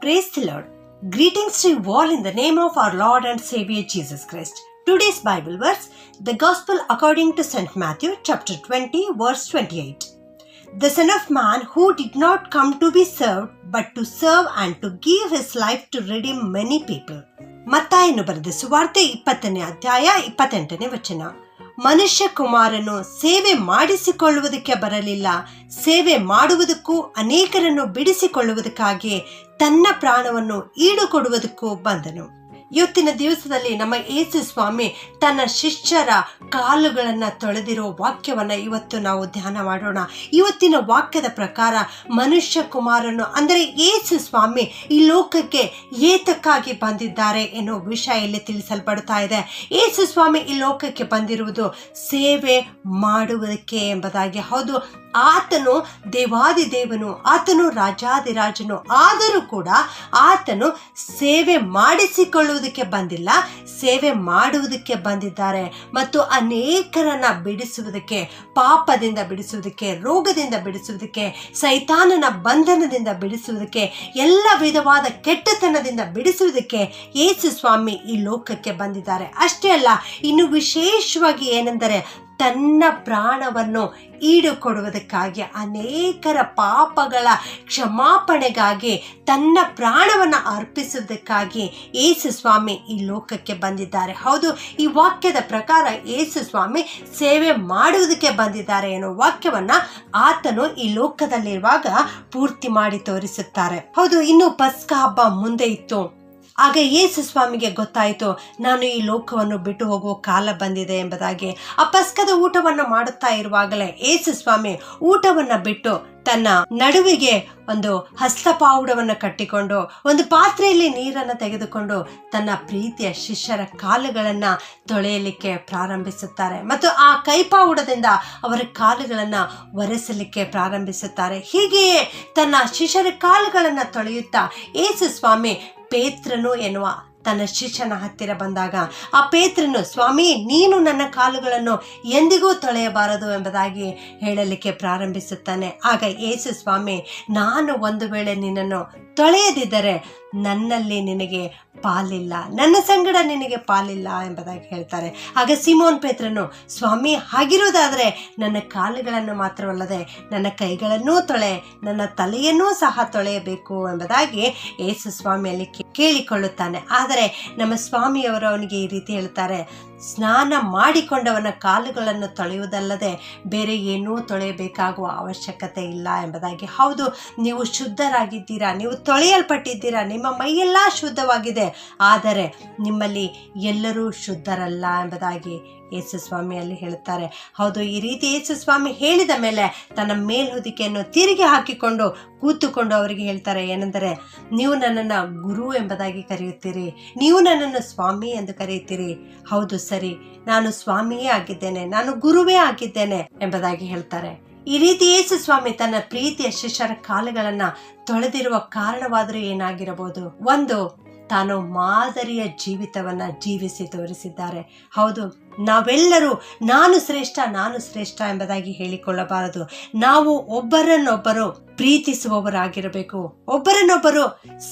Praise the Lord. Greetings to you all in the name of our Lord and Savior Jesus Christ. Today's Bible verse, the Gospel according to St. Matthew chapter 20 verse 28. The Son of Man who did not come to be served but to serve and to give his life to redeem many people. ಮತ್ತಾಯನು ಬರೆದ ಸುವಾರ್ತೆ 20ನೇ ಅಧ್ಯಾಯ 28ನೇ ವಚನ. ಮನುಷ್ಯ ಕುಮಾರನು ಸೇವೆ ಮಾಡಿಸಿಕೊಳ್ಳುವುದಕ್ಕೆ ಬರಲಿಲ್ಲ, ಸೇವೆ ಮಾಡುವುದಕ್ಕೂ ಅನೇಕರನ್ನು ಬಿಡಿಸಿಕೊಳ್ಳುವುದಕ್ಕಾಗಿ ತನ್ನ ಪ್ರಾಣವನ್ನು ಈಡುಕೊಡುವುದಕ್ಕೂ ಬಂದನು. ಇವತ್ತಿನ ದಿವಸದಲ್ಲಿ ನಮ್ಮ ಯೇಸು ಸ್ವಾಮಿ ತನ್ನ ಶಿಷ್ಯರ ಕಾಲುಗಳನ್ನು ತೊಳೆದಿರೋ ವಾಕ್ಯವನ್ನ ಇವತ್ತು ನಾವು ಧ್ಯಾನ ಮಾಡೋಣ. ಇವತ್ತಿನ ವಾಕ್ಯದ ಪ್ರಕಾರ ಮನುಷ್ಯ ಕುಮಾರನು ಅಂದರೆ ಯೇಸು ಸ್ವಾಮಿ ಈ ಲೋಕಕ್ಕೆ ಏತಕ್ಕಾಗಿ ಬಂದಿದ್ದಾರೆ ಎನ್ನುವ ವಿಷಯ ಇಲ್ಲಿ ತಿಳಿಸಲ್ಪಡ್ತಾ ಇದೆ. ಯೇಸು ಸ್ವಾಮಿ ಈ ಲೋಕಕ್ಕೆ ಬಂದಿರುವುದು ಸೇವೆ ಮಾಡುವುದಕ್ಕೆ ಎಂಬುದಾಗಿ. ಹೌದು, ಆತನು ದೇವಾದಿದೇವನು, ಆತನು ರಾಜಾದಿರಾಜನು, ಆದರೂ ಕೂಡ ಆತನು ಸೇವೆ ಮಾಡಿಸಿಕೊಳ್ಳುವುದಕ್ಕೆ ಬಂದಿಲ್ಲ, ಸೇವೆ ಮಾಡುವುದಕ್ಕೆ ಬಂದಿದ್ದಾರೆ ಮತ್ತು ಅನೇಕರನ್ನ ಬಿಡಿಸುವುದಕ್ಕೆ, ಪಾಪದಿಂದ ಬಿಡಿಸುವುದಕ್ಕೆ, ರೋಗದಿಂದ ಬಿಡಿಸುವುದಕ್ಕೆ, ಸೈತಾನನ ಬಂಧನದಿಂದ ಬಿಡಿಸುವುದಕ್ಕೆ, ಎಲ್ಲ ವಿಧವಾದ ಕೆಟ್ಟತನದಿಂದ ಬಿಡಿಸುವುದಕ್ಕೆ ಯೇಸು ಸ್ವಾಮಿ ಈ ಲೋಕಕ್ಕೆ ಬಂದಿದ್ದಾರೆ. ಅಷ್ಟೇ ಅಲ್ಲ, ಇನ್ನು ವಿಶೇಷವಾಗಿ ಏನೆಂದರೆ ತನ್ನ ಪ್ರಾಣವನ್ನು ಈಡುಕೊಡುವುದಕ್ಕಾಗಿ, ಅನೇಕರ ಪಾಪಗಳ ಕ್ಷಮಾಪಣೆಗಾಗಿ ತನ್ನ ಪ್ರಾಣವನ್ನು ಅರ್ಪಿಸುವುದಕ್ಕಾಗಿ ಯೇಸು ಸ್ವಾಮಿ ಈ ಲೋಕಕ್ಕೆ ಬಂದಿದ್ದಾರೆ. ಹೌದು, ಈ ವಾಕ್ಯದ ಪ್ರಕಾರ ಯೇಸು ಸ್ವಾಮಿ ಸೇವೆ ಮಾಡುವುದಕ್ಕೆ ಬಂದಿದ್ದಾರೆ ಎನ್ನುವ ವಾಕ್ಯವನ್ನ ಆತನು ಈ ಲೋಕದಲ್ಲಿರುವಾಗ ಪೂರ್ತಿ ಮಾಡಿ ತೋರಿಸುತ್ತಾರೆ. ಹೌದು, ಇನ್ನು ಪಸ್ಕ ಹಬ್ಬ ಮುಂದೆ ಇತ್ತು. ಆಗ ಯೇಸು ಸ್ವಾಮಿಗೆ ಗೊತ್ತಾಯಿತು, ನಾನು ಈ ಲೋಕವನ್ನು ಬಿಟ್ಟು ಹೋಗುವ ಕಾಲ ಬಂದಿದೆ ಎಂಬುದಾಗಿ. ಆ ಪಸ್ಕದ ಊಟವನ್ನು ಮಾಡುತ್ತಾ ಇರುವಾಗಲೇ ಯೇಸು ಸ್ವಾಮಿ ಊಟವನ್ನು ಬಿಟ್ಟು ತನ್ನ ನಡುವಿಗೆ ಒಂದು ಹಸ್ತಪಾವುಡವನ್ನು ಕಟ್ಟಿಕೊಂಡು ಒಂದು ಪಾತ್ರೆಯಲ್ಲಿ ನೀರನ್ನು ತೆಗೆದುಕೊಂಡು ತನ್ನ ಪ್ರೀತಿಯ ಶಿಷ್ಯರ ಕಾಲುಗಳನ್ನು ತೊಳೆಯಲಿಕ್ಕೆ ಪ್ರಾರಂಭಿಸುತ್ತಾರೆ ಮತ್ತು ಆ ಕೈಪಾವುಡದಿಂದ ಅವರ ಕಾಲುಗಳನ್ನು ಒರೆಸಲಿಕ್ಕೆ ಪ್ರಾರಂಭಿಸುತ್ತಾರೆ. ಹೀಗೆಯೇ ತನ್ನ ಶಿಷ್ಯರ ಕಾಲುಗಳನ್ನು ತೊಳೆಯುತ್ತಾ ಯೇಸು ಸ್ವಾಮಿ ಪೇತ್ರನು ಎನ್ನುವ ತನ್ನ ಶಿಷ್ಯನ ಹತ್ತಿರ ಬಂದಾಗ ಆ ಪೇತ್ರನು, ಸ್ವಾಮಿ, ನೀನು ನನ್ನ ಕಾಲುಗಳನ್ನು ಎಂದಿಗೂ ತೊಳೆಯಬಾರದು ಎಂಬುದಾಗಿ ಹೇಳಲಿಕ್ಕೆ ಪ್ರಾರಂಭಿಸುತ್ತಾನೆ. ಆಗ ಯೇಸು ಸ್ವಾಮಿ, ನಾನು ಒಂದು ವೇಳೆ ನಿನ್ನನ್ನು ತೊಳೆಯದಿದ್ದರೆ ನನ್ನಲ್ಲಿ ನಿನಗೆ ಪಾಲಿಲ್ಲ, ನನ್ನ ಸಂಗಡ ನಿನಗೆ ಪಾಲಿಲ್ಲ ಎಂಬುದಾಗಿ ಹೇಳ್ತಾರೆ. ಆಗ ಸಿಮೋನ್ ಪೇತ್ರನು, ಸ್ವಾಮಿ, ಹಾಗಿರುವುದಾದರೆ ನನ್ನ ಕಾಲುಗಳನ್ನು ಮಾತ್ರವಲ್ಲದೆ ನನ್ನ ಕೈಗಳನ್ನೂ ತೊಳೆ, ನನ್ನ ತಲೆಯನ್ನೂ ಸಹ ತೊಳೆಯಬೇಕು ಎಂಬುದಾಗಿ ಯೇಸು ಸ್ವಾಮಿಯಲ್ಲಿ ಕೇಳಿಕೊಳ್ಳುತ್ತಾನೆ. ಆದರೆ ನಮ್ಮ ಸ್ವಾಮಿಯವರು ಅವನಿಗೆ ಈ ರೀತಿ ಹೇಳ್ತಾರೆ, ಸ್ನಾನ ಮಾಡಿಕೊಂಡವನ ಕಾಲುಗಳನ್ನು ತೊಳೆಯುವುದಲ್ಲದೆ ಬೇರೆ ಏನೂ ತೊಳೆಯಬೇಕಾಗುವ ಅವಶ್ಯಕತೆ ಇಲ್ಲ ಎಂಬುದಾಗಿ. ಹೌದು, ನೀವು ಶುದ್ಧರಾಗಿದ್ದೀರಾ, ನೀವು ತೊಳೆಯಲ್ಪಟ್ಟಿದ್ದೀರಾ, ನಿಮ್ಮ ಮೈಯೆಲ್ಲ ಶುದ್ಧವಾಗಿದೆ, ಆದರೆ ನಿಮ್ಮಲ್ಲಿ ಎಲ್ಲರೂ ಶುದ್ಧರಲ್ಲ ಎಂಬುದಾಗಿ ಯೇಸು ಸ್ವಾಮಿಯಲ್ಲಿ ಹೇಳುತ್ತಾರೆ. ಹೌದು, ಈ ರೀತಿ ಯೇಸು ಸ್ವಾಮಿ ಹೇಳಿದ ಮೇಲೆ ತನ್ನ ಮೇಲ್ಹೊದಿಕೆಯನ್ನು ತಿರುಗಿ ಹಾಕಿಕೊಂಡು ಕೂತುಕೊಂಡು ಅವರಿಗೆ ಹೇಳ್ತಾರೆ ಏನೆಂದರೆ, ನೀವು ನನ್ನನ್ನು ಗುರು ಎಂಬುದಾಗಿ ಕರೆಯುತ್ತೀರಿ, ನೀವು ನನ್ನನ್ನು ಸ್ವಾಮಿ ಎಂದು ಕರೆಯುತ್ತೀರಿ. ಹೌದು, ಸರಿ, ನಾನು ಸ್ವಾಮಿಯೇ ಆಗಿದ್ದೇನೆ, ನಾನು ಗುರುವೇ ಆಗಿದ್ದೇನೆ ಎಂಬುದಾಗಿ ಹೇಳ್ತಾರೆ. ಈ ರೀತಿ ಯೇಸು ಸ್ವಾಮಿ ತನ್ನ ಪ್ರೀತಿಯ ಶಿಷ್ಯರ ಕಾಲುಗಳನ್ನು ತೊಳೆದಿರುವ ಕಾರಣವಾದರೂ ಏನಾಗಿರಬಹುದು? ಒಂದು, ತಾನು ಮಾದರಿಯ ಜೀವಿತವನ್ನ ಜೀವಿಸಿ ತೋರಿಸಿದ್ದಾರೆ. ಹೌದು, ನಾವೆಲ್ಲರೂ ನಾನು ಶ್ರೇಷ್ಠ, ನಾನು ಶ್ರೇಷ್ಠ ಎಂಬುದಾಗಿ ಹೇಳಿಕೊಳ್ಳಬಾರದು. ನಾವು ಒಬ್ಬರನ್ನೊಬ್ಬರು ಪ್ರೀತಿಸುವವರಾಗಿರಬೇಕು, ಒಬ್ಬರನ್ನೊಬ್ಬರು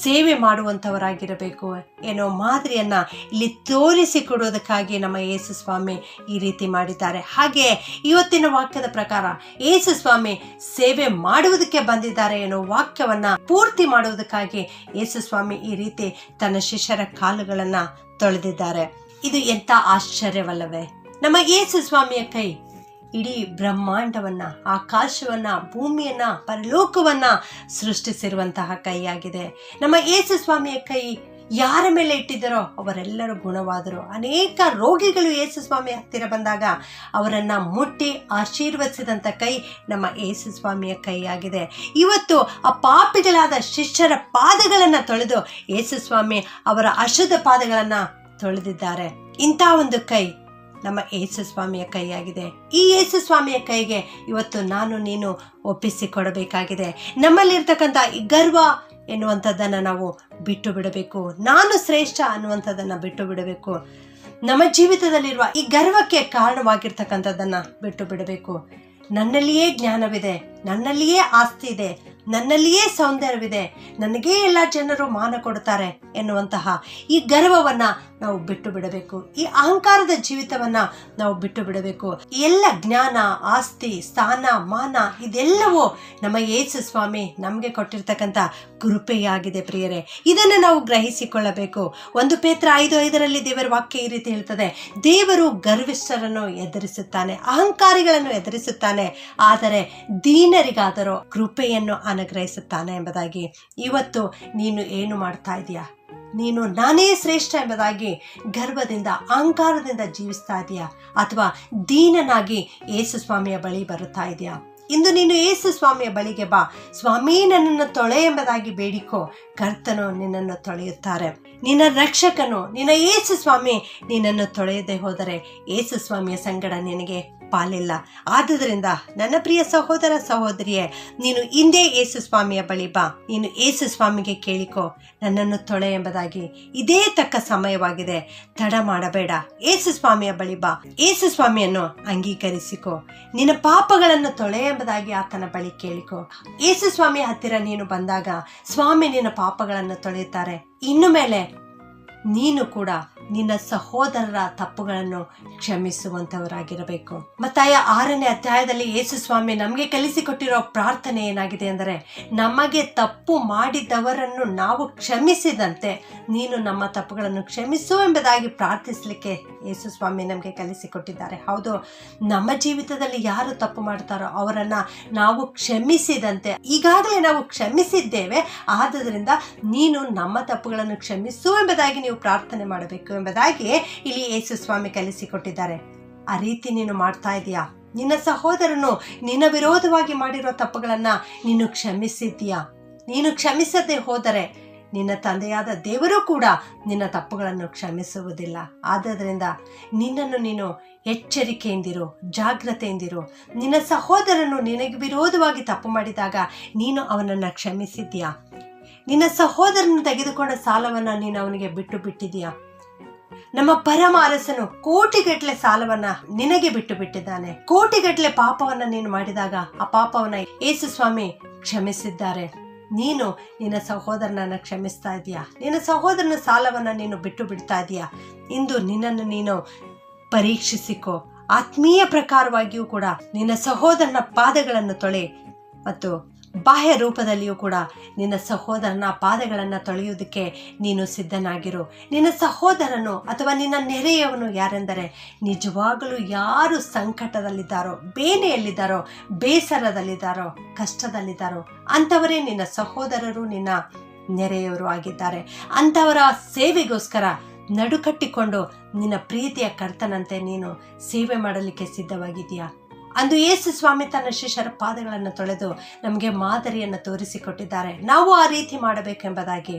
ಸೇವೆ ಮಾಡುವಂಥವರಾಗಿರಬೇಕು ಏನೋ ಮಾದರಿಯನ್ನ ಇಲ್ಲಿ ತೋರಿಸಿಕೊಡುವುದಕ್ಕಾಗಿ ನಮ್ಮ ಯೇಸು ಸ್ವಾಮಿ ಈ ರೀತಿ ಮಾಡಿದ್ದಾರೆ. ಹಾಗೆ ಇವತ್ತಿನ ವಾಕ್ಯದ ಪ್ರಕಾರ ಯೇಸು ಸ್ವಾಮಿ ಸೇವೆ ಮಾಡುವುದಕ್ಕೆ ಬಂದಿದ್ದಾರೆ ಏನೋ ವಾಕ್ಯವನ್ನ ಪೂರ್ತಿ ಮಾಡುವುದಕ್ಕಾಗಿ ಯೇಸು ಸ್ವಾಮಿ ಈ ರೀತಿ ತನ್ನ ಶಿಷ್ಯರ ಕಾಲುಗಳನ್ನ ತೊಳೆದಿದ್ದಾರೆ. ಇದು ಎಂಥ ಆಶ್ಚರ್ಯವಲ್ಲವೇ? ನಮ್ಮ ಯೇಸು ಸ್ವಾಮಿಯ ಕೈ ಇಡೀ ಬ್ರಹ್ಮಾಂಡವನ್ನ, ಆಕಾಶವನ್ನ, ಭೂಮಿಯನ್ನ, ಪರಲೋಕವನ್ನ ಸೃಷ್ಟಿಸಿರುವಂತಹ ಕೈಯಾಗಿದೆ. ನಮ್ಮ ಯೇಸು ಸ್ವಾಮಿಯ ಕೈ ಯಾರ ಮೇಲೆ ಇಟ್ಟಿದ್ದರೋ ಅವರೆಲ್ಲರೂ ಗುಣವಾದರು. ಅನೇಕ ರೋಗಿಗಳು ಯೇಸು ಸ್ವಾಮಿ ಹತ್ತಿರ ಬಂದಾಗ ಅವರನ್ನ ಮುಟ್ಟಿ ಆಶೀರ್ವದಿಸಿದಂಥ ಕೈ ನಮ್ಮ ಯೇಸು ಸ್ವಾಮಿಯ ಕೈಯಾಗಿದೆ. ಇವತ್ತು ಆ ಪಾಪಿಗಳಾದ ಶಿಷ್ಯರ ಪಾದಗಳನ್ನು ತೊಳೆದು ಯೇಸು ಸ್ವಾಮಿ ಅವರ ಅಶುದ್ಧ ಪಾದಗಳನ್ನು ತೊಳೆದಿದ್ದಾರೆ. ಇಂಥ ಒಂದು ಕೈ ನಮ್ಮ ಯೇಸು ಸ್ವಾಮಿಯ ಕೈಯಾಗಿದೆ. ಈ ಯೇಸು ಸ್ವಾಮಿಯ ಕೈಗೆ ಇವತ್ತು ನಾನು ನೀನು ಒಪ್ಪಿಸಿಕೊಡಬೇಕಾಗಿದೆ. ನಮ್ಮಲ್ಲಿರ್ತಕ್ಕಂಥ ಈ ಗರ್ವ ಎನ್ನುವಂಥದ್ದನ್ನು ನಾವು ಬಿಟ್ಟು ಬಿಡಬೇಕು. ನಾನು ಶ್ರೇಷ್ಠ ಅನ್ನುವಂಥದ್ದನ್ನು ಬಿಟ್ಟು ಬಿಡಬೇಕು. ನಮ್ಮ ಜೀವಿತದಲ್ಲಿರುವ ಈ ಗರ್ವಕ್ಕೆ ಕಾರಣವಾಗಿರ್ತಕ್ಕಂಥದ್ದನ್ನು ಬಿಟ್ಟು ಬಿಡಬೇಕು. ನನ್ನಲ್ಲಿಯೇ ಜ್ಞಾನವಿದೆ, ನನ್ನಲ್ಲಿಯೇ ಆಸ್ತಿ ಇದೆ, ನನ್ನಲ್ಲಿಯೇ ಸೌಂದರ್ಯವಿದೆ, ನನಗೇ ಎಲ್ಲ ಜನರು ಮಾನ ಕೊಡ್ತಾರೆ ಎನ್ನುವಂತಹ ಈ ಗರ್ವವನ್ನ ನಾವು ಬಿಟ್ಟು ಬಿಡಬೇಕು. ಈ ಅಹಂಕಾರದ ಜೀವಿತವನ್ನ ನಾವು ಬಿಟ್ಟು ಬಿಡಬೇಕು. ಎಲ್ಲ ಜ್ಞಾನ, ಆಸ್ತಿ, ಸ್ಥಾನ, ಮಾನ ಇದೆಲ್ಲವೂ ನಮ್ಮ ಯೇಸು ಸ್ವಾಮಿ ನಮಗೆ ಕೊಟ್ಟಿರ್ತಕ್ಕಂಥ ಕೃಪೆಯಾಗಿದೆ ಪ್ರಿಯರೇ. ಇದನ್ನು ನಾವು ಗ್ರಹಿಸಿಕೊಳ್ಳಬೇಕು. 1 ಪೇತ್ರ 5:5 ದೇವರ ವಾಕ್ಯ ಈ ರೀತಿ ಹೇಳ್ತದೆ, ದೇವರು ಗರ್ವಿಷ್ಠರನ್ನು ಎದುರಿಸುತ್ತಾನೆ, ಅಹಂಕಾರಿಗಳನ್ನು ಎದುರಿಸುತ್ತಾನೆ, ಆದರೆ ದೀನರಿಗಾದರೂ ಕೃಪೆಯನ್ನು ಅನುಗ್ರಹಿಸುತ್ತಾನೆ ಎಂಬುದಾಗಿ. ಇವತ್ತು ನೀನು ಏನು ಮಾಡ್ತಾ ಇದೀಯಾ? ನೀನು ನಾನೇ ಶ್ರೇಷ್ಠ ಎಂಬುದಾಗಿ ಗರ್ವದಿಂದ, ಅಹಂಕಾರದಿಂದ ಜೀವಿಸ್ತಾ ಇದೆಯಾ, ಅಥವಾ ದೀನನಾಗಿ ಯೇಸು ಸ್ವಾಮಿಯ ಬಳಿ ಬರುತ್ತಾ ಇದೆಯಾ? ಇಂದು ನೀನು ಯೇಸು ಸ್ವಾಮಿಯ ಬಳಿಗೆ ಬಾ, ಸ್ವಾಮಿ ನನ್ನನ್ನು ತೊಳೆ ಎಂಬುದಾಗಿ ಬೇಡಿಕೋ. ಕರ್ತನು ನಿನ್ನನ್ನು ತೊಳೆಯುತ್ತಾರೆ. ನಿನ್ನ ರಕ್ಷಕನು, ನಿನ್ನ ಯೇಸು ಸ್ವಾಮಿ ನಿನ್ನನ್ನು ತೊಳೆಯದೆ ಹೋದರೆ ಯೇಸು ಸ್ವಾಮಿಯ ಸಂಗಡ ನಿನಗೆ ಪಾಲಿಲ್ಲ. ಆದುದರಿಂದ ನನ್ನ ಪ್ರಿಯ ಸಹೋದರ ಸಹೋದರಿಯೇ, ನೀನು ಇಂದೇ ಯೇಸು ಸ್ವಾಮಿಯ ಬಳಿ ಬಾ. ನೀನು ಯೇಸು ಸ್ವಾಮಿಗೆ ಕೇಳಿಕೋ, ನನ್ನನ್ನು ತೊಳೆ ಎಂಬುದಾಗಿ. ಇದೇ ತಕ್ಕ ಸಮಯವಾಗಿದೆ, ತಡ ಮಾಡಬೇಡ. ಯೇಸು ಸ್ವಾಮಿಯ ಬಳಿ ಬಾ, ಯೇಸು ಸ್ವಾಮಿಯನ್ನು ಅಂಗೀಕರಿಸಿಕೋ, ನಿನ್ನ ಪಾಪಗಳನ್ನು ತೊಳೆ ಎಂಬುದಾಗಿ ಆತನ ಬಳಿ ಕೇಳಿಕೋ. ಯೇಸು ಸ್ವಾಮಿಯ ಹತ್ತಿರ ನೀನು ಬಂದಾಗ ಸ್ವಾಮಿ ನಿನ್ನ ಪಾಪಗಳನ್ನು ತೊಳೆಯುತ್ತಾರೆ. ಇನ್ನು ಮೇಲೆ ನೀನು ಕೂಡ ನಿನ್ನ ಸಹೋದರರ ತಪ್ಪುಗಳನ್ನು ಕ್ಷಮಿಸುವಂತವರಾಗಿರಬೇಕು. ಮತ್ತಾಯ 6ನೇ ಅಧ್ಯಾಯದಲ್ಲಿ ಯೇಸು ಸ್ವಾಮಿ ನಮಗೆ ಕಲಿಸಿಕೊಟ್ಟಿರೋ ಪ್ರಾರ್ಥನೆ ಏನಾಗಿದೆ ಅಂದರೆ, ನಮಗೆ ತಪ್ಪು ಮಾಡಿದವರನ್ನು ನಾವು ಕ್ಷಮಿಸಿದಂತೆ ನೀನು ನಮ್ಮ ತಪ್ಪುಗಳನ್ನು ಕ್ಷಮಿಸು ಎಂಬುದಾಗಿ ಪ್ರಾರ್ಥಿಸಲಿಕ್ಕೆ ಯೇಸು ಸ್ವಾಮಿ ನಮಗೆ ಕಲಿಸಿಕೊಟ್ಟಿದ್ದಾರೆ. ಹೌದು, ನಮ್ಮ ಜೀವಿತದಲ್ಲಿ ಯಾರು ತಪ್ಪು ಮಾಡ್ತಾರೋ ಅವರನ್ನ ನಾವು ಕ್ಷಮಿಸಿದಂತೆ, ಈಗಾಗಲೇ ನಾವು ಕ್ಷಮಿಸಿದ್ದೇವೆ, ಆದುದರಿಂದ ನೀನು ನಮ್ಮ ತಪ್ಪುಗಳನ್ನು ಕ್ಷಮಿಸು ಎಂಬುದಾಗಿ ನೀವು ಪ್ರಾರ್ಥನೆ ಮಾಡಬೇಕು ಎಂಬುದಾಗಿ ಇಲ್ಲಿ ಯೇಸು ಸ್ವಾಮಿ ಕಲಿಸಿಕೊಟ್ಟಿದ್ದಾರೆ. ಆ ರೀತಿ ನೀನು ಮಾಡ್ತಾ ಇದೀಯಾ? ನಿನ್ನ ಸಹೋದರನು ನಿನ್ನ ವಿರೋಧವಾಗಿ ಮಾಡಿರೋ ತಪ್ಪುಗಳನ್ನ ನೀನು ಕ್ಷಮಿಸಿದ್ದೀಯಾ? ನೀನು ಕ್ಷಮಿಸದೆ ಹೋದರೆ ನಿನ್ನ ತಂದೆಯಾದ ದೇವರು ಕೂಡ ನಿನ್ನ ತಪ್ಪುಗಳನ್ನು ಕ್ಷಮಿಸುವುದಿಲ್ಲ. ಆದ್ದರಿಂದ ನಿನ್ನನ್ನು ನೀನು ಎಚ್ಚರಿಕೆಯಿಂದಿರು, ಜಾಗ್ರತೆಯಿಂದಿರು. ನಿನ್ನ ಸಹೋದರನು ನಿನಗೆ ವಿರೋಧವಾಗಿ ತಪ್ಪು ಮಾಡಿದಾಗ ನೀನು ಅವನನ್ನು ಕ್ಷಮಿಸಿದ್ದೀಯಾ? ನಿನ್ನ ಸಹೋದರನು ತೆಗೆದುಕೊಂಡ ಸಾಲವನ್ನ ನೀನು ಅವನಿಗೆ ಬಿಟ್ಟು ಬಿಟ್ಟಿದೀಯಾ? ನಮ್ಮ ಪರಮ ಅರಸನು ಕೋಟಿಗಟ್ಟಲೆ ಸಾಲವನ್ನ ನಿನಗೆ ಬಿಟ್ಟು ಬಿಟ್ಟಿದ್ದಾನೆ. ಕೋಟಿಗಟ್ಟಲೆ ಪಾಪವನ್ನ ನೀನು ಮಾಡಿದಾಗ ಆ ಪಾಪವನ್ನ ಯೇಸು ಸ್ವಾಮಿ ಕ್ಷಮಿಸಿದ್ದಾರೆ. ನೀನು ನಿನ್ನ ಸಹೋದರನನ್ನ ಕ್ಷಮಿಸ್ತಾ ಇದೀಯಾ? ನಿನ್ನ ಸಹೋದರನ ಸಾಲವನ್ನ ನೀನು ಬಿಟ್ಟು ಬಿಡ್ತಾ ಇದೀಯಾ? ಇಂದು ನಿನ್ನನ್ನು ನೀನು ಪರೀಕ್ಷಿಸಿಕೋ. ಆತ್ಮೀಯ ಪ್ರಕಾರವಾಗಿಯೂ ಕೂಡ ನಿನ್ನ ಸಹೋದರನ ಪಾದಗಳನ್ನು ತೊಳೆ ಮತ್ತು ಬಾಹ್ಯ ರೂಪದಲ್ಲಿಯೂ ಕೂಡ ನಿನ್ನ ಸಹೋದರನ ಪಾದಗಳನ್ನು ತೊಳೆಯುವುದಕ್ಕೆ ನೀನು ಸಿದ್ಧನಾಗಿರು. ನಿನ್ನ ಸಹೋದರನು ಅಥವಾ ನಿನ್ನ ನೆರೆಯವನು ಯಾರೆಂದರೆ, ನಿಜವಾಗಲೂ ಯಾರು ಸಂಕಟದಲ್ಲಿದ್ದಾರೋ, ಬೇನೆಯಲ್ಲಿದ್ದಾರೋ, ಬೇಸರದಲ್ಲಿದ್ದಾರೋ, ಕಷ್ಟದಲ್ಲಿದ್ದಾರೋ ಅಂಥವರೇ ನಿನ್ನ ಸಹೋದರರು, ನಿನ್ನ ನೆರೆಯವರು ಆಗಿದ್ದಾರೆ. ಅಂಥವರ ಸೇವೆಗೋಸ್ಕರ ನಡುಕಟ್ಟಿಕೊಂಡು ನಿನ್ನ ಪ್ರೀತಿಯ ಕರ್ತನಂತೆ ನೀನು ಸೇವೆ ಮಾಡಲಿಕ್ಕೆ ಸಿದ್ಧವಾಗಿದೆಯಾ? ಅಂದು ಯೇಸು ಸ್ವಾಮಿ ತನ್ನ ಶಿಷ್ಯರ ಪಾದಗಳನ್ನು ತೊಳೆದು ನಮಗೆ ಮಾದರಿಯನ್ನು ತೋರಿಸಿಕೊಟ್ಟಿದ್ದಾರೆ. ನಾವು ಆ ರೀತಿ ಮಾಡಬೇಕೆಂಬುದಾಗಿ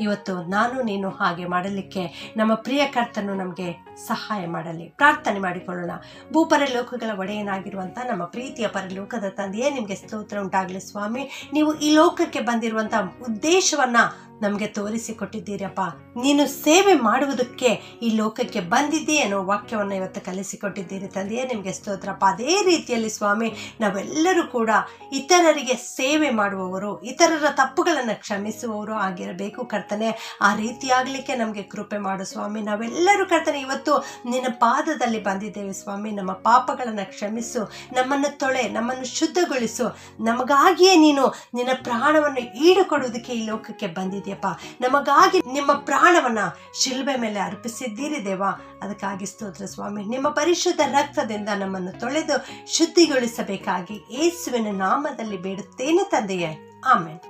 ಇವತ್ತು ನಾನು ನೀನು ಹಾಗೆ ಮಾಡಲಿಕ್ಕೆ ನಮ್ಮ ಪ್ರಿಯ ಕರ್ತನು ನಮಗೆ ಸಹಾಯ ಮಾಡಲಿ. ಪ್ರಾರ್ಥನೆ ಮಾಡಿಕೊಳ್ಳೋಣ. ಭೂಪರಲೋಕಗಳ ಒಡೆಯನಾಗಿರುವಂಥ ನಮ್ಮ ಪ್ರೀತಿಯ ಪರಲೋಕದ ತಂದೆಯೇ, ನಿಮಗೆ ಸ್ತೋತ್ರ ಉಂಟಾಗಲಿ ಸ್ವಾಮಿ. ನೀವು ಈ ಲೋಕಕ್ಕೆ ಬಂದಿರುವಂಥ ಉದ್ದೇಶವನ್ನ ನಮಗೆ ತೋರಿಸಿಕೊಟ್ಟಿದ್ದೀರಪ್ಪ. ನೀನು ಸೇವೆ ಮಾಡುವುದಕ್ಕೆ ಈ ಲೋಕಕ್ಕೆ ಬಂದಿದ್ದೀ ಅನ್ನೋ ವಾಕ್ಯವನ್ನು ಇವತ್ತು ಕಲಿಸಿಕೊಟ್ಟಿದ್ದೀರಿ ತಂದೆಯೇ, ನಿಮಗೆ ಸ್ತೋತ್ರಪ್ಪ. ಅದೇ ರೀತಿಯಲ್ಲಿ ಸ್ವಾಮಿ ನಾವೆಲ್ಲರೂ ಕೂಡ ಇತರರಿಗೆ ಸೇವೆ ಮಾಡುವವರು, ಇತರರ ತಪ್ಪುಗಳನ್ನು ಕ್ಷಮಿಸುವವರು ಆಗಿರಬೇಕು ಕರ್ತನೆ. ಆ ರೀತಿಯಾಗಲಿಕ್ಕೆ ನಮಗೆ ಕೃಪೆ ಮಾಡು ಸ್ವಾಮಿ. ನಾವೆಲ್ಲರೂ ಕರ್ತನೆ ಇವತ್ತು ನಿನ್ನ ಪಾದದಲ್ಲಿ ಬಂದಿದ್ದೇವೆ ಸ್ವಾಮಿ. ನಮ್ಮ ಪಾಪಗಳನ್ನು ಕ್ಷಮಿಸು, ನಮ್ಮನ್ನು ತೊಳೆ, ನಮ್ಮನ್ನು ಶುದ್ಧಗೊಳಿಸು. ನಮಗಾಗಿಯೇ ನೀನು ನಿನ್ನ ಪ್ರಾಣವನ್ನು ಈಡುಕೊಡುವುದಕ್ಕೆ ಈ ಲೋಕಕ್ಕೆ ಬಂದಿದ್ದೀಯಪ್ಪ. ನಮಗಾಗಿ ನಿಮ್ಮ ಪ್ರಾಣವನ್ನ ಶಿಲ್ಬೆ ಮೇಲೆ ಅರ್ಪಿಸಿದ್ದೀರಿ ದೇವಾ, ಅದಕ್ಕಾಗಿ ಸ್ತೋತ್ರ ಸ್ವಾಮಿ. ನಿಮ್ಮ ಪರಿಶುದ್ಧ ರಕ್ತದಿಂದ ನಮ್ಮನ್ನು ತೊಳೆದು ಶುದ್ಧಿಗೊಳಿಸಬೇಕಾಗಿ ಯೇಸುವಿನ ನಾಮದಲ್ಲಿ ಬೇಡುತ್ತೇನೆ ತಂದೆಯೇ, ಆಮೆನ್.